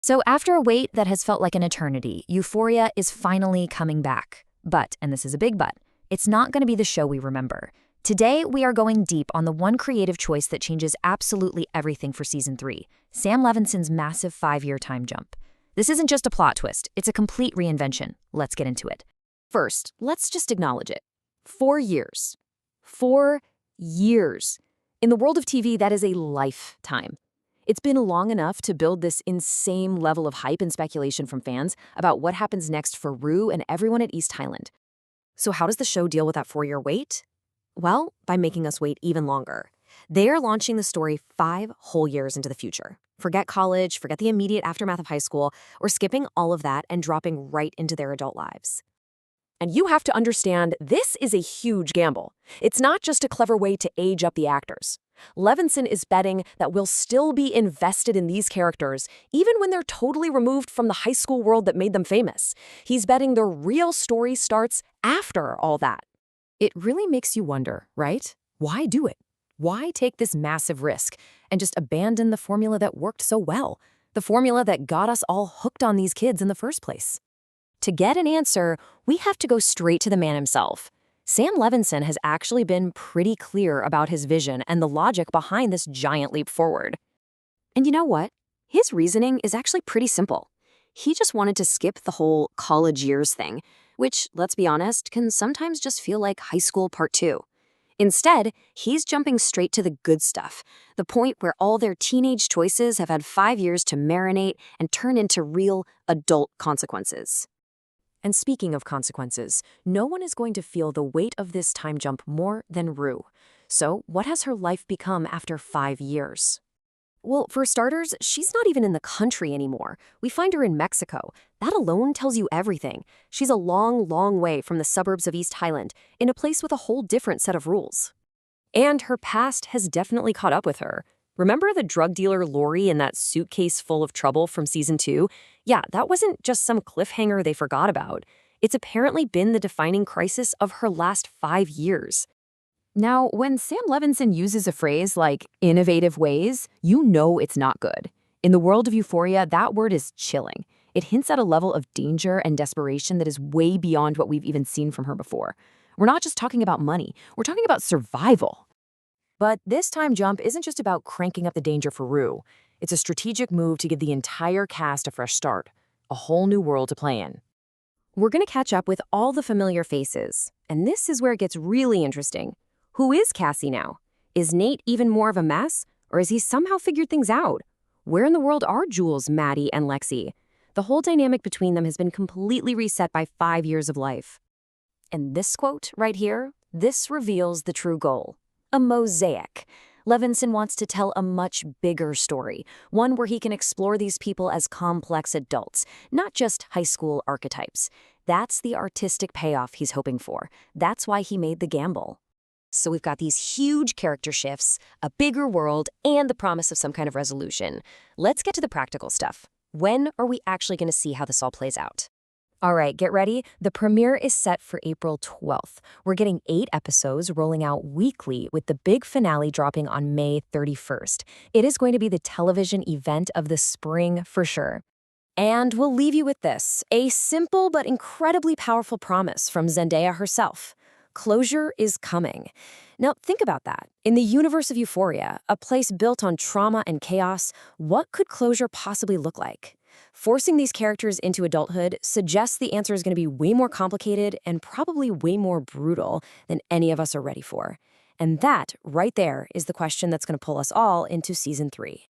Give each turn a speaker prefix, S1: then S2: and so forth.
S1: So after a wait that has felt like an eternity, Euphoria is finally coming back. But, and this is a big but, it's not going to be the show we remember. Today, we are going deep on the one creative choice that changes absolutely everything for Season 3, Sam Levinson's massive 5-year time jump. This isn't just a plot twist, it's a complete reinvention. Let's get into it.
S2: First, let's just acknowledge it. 4 years. 4 years. In the world of TV, that is a lifetime. It's been long enough to build this insane level of hype and speculation from fans about what happens next for Rue and everyone at East Highland. So how does the show deal with that 4-year wait? Well, by making us wait even longer. They are launching the story 5 whole years into the future. Forget college, forget the immediate aftermath of high school, or skipping all of that and dropping right into their adult lives. And you have to understand, this is a huge gamble. It's not just a clever way to age up the actors. Levinson is betting that we'll still be invested in these characters, even when they're totally removed from the high school world that made them famous. He's betting the real story starts after all that. It really makes you wonder, right? Why do it? Why take this massive risk and just abandon the formula that worked so well? The formula that got us all hooked on these kids in the first place? To get an answer, we have to go straight to the man himself. Sam Levinson has actually been pretty clear about his vision and the logic behind this giant leap forward. And you know what? His reasoning is actually pretty simple. He just wanted to skip the whole college years thing, which, let's be honest, can sometimes just feel like high school part 2. Instead, he's jumping straight to the good stuff, the point where all their teenage choices have had 5 years to marinate and turn into real adult consequences. And speaking of consequences, no one is going to feel the weight of this time jump more than Rue. So what has her life become after 5 years? Well, for starters, she's not even in the country anymore. We find her in Mexico. That alone tells you everything. She's a long, long way from the suburbs of East Highland, in a place with a whole different set of rules. And her past has definitely caught up with her. Remember the drug dealer Lori in that suitcase full of trouble from Season 2? Yeah, that wasn't just some cliffhanger they forgot about. It's apparently been the defining crisis of her last 5 years. Now, when Sam Levinson uses a phrase like innovative ways, you know it's not good. In the world of Euphoria, that word is chilling. It hints at a level of danger and desperation that is way beyond what we've even seen from her before. We're not just talking about money, we're talking about survival. But this time jump isn't just about cranking up the danger for Rue. It's a strategic move to give the entire cast a fresh start, a whole new world to play in. We're going to catch up with all the familiar faces, and this is where it gets really interesting. Who is Cassie now? Is Nate even more of a mess, or has he somehow figured things out? Where in the world are Jules, Maddie, and Lexi? The whole dynamic between them has been completely reset by 5 years of life. And this quote right here, this reveals the true goal. A mosaic. Levinson wants to tell a much bigger story, one where he can explore these people as complex adults, not just high school archetypes. That's the artistic payoff he's hoping for. That's why he made the gamble. So we've got these huge character shifts, a bigger world, and the promise of some kind of resolution. Let's get to the practical stuff. When are we actually going to see how this all plays out? All right, get ready. The premiere is set for April 12th. We're getting 8 episodes rolling out weekly with the big finale dropping on May 31st. It is going to be the television event of the spring for sure. And we'll leave you with this, a simple but incredibly powerful promise from Zendaya herself. Closure is coming. Now, think about that. In the universe of Euphoria, a place built on trauma and chaos, what could closure possibly look like? Forcing these characters into adulthood suggests the answer is going to be way more complicated and probably way more brutal than any of us are ready for. And that, right there, is the question that's going to pull us all into Season 3.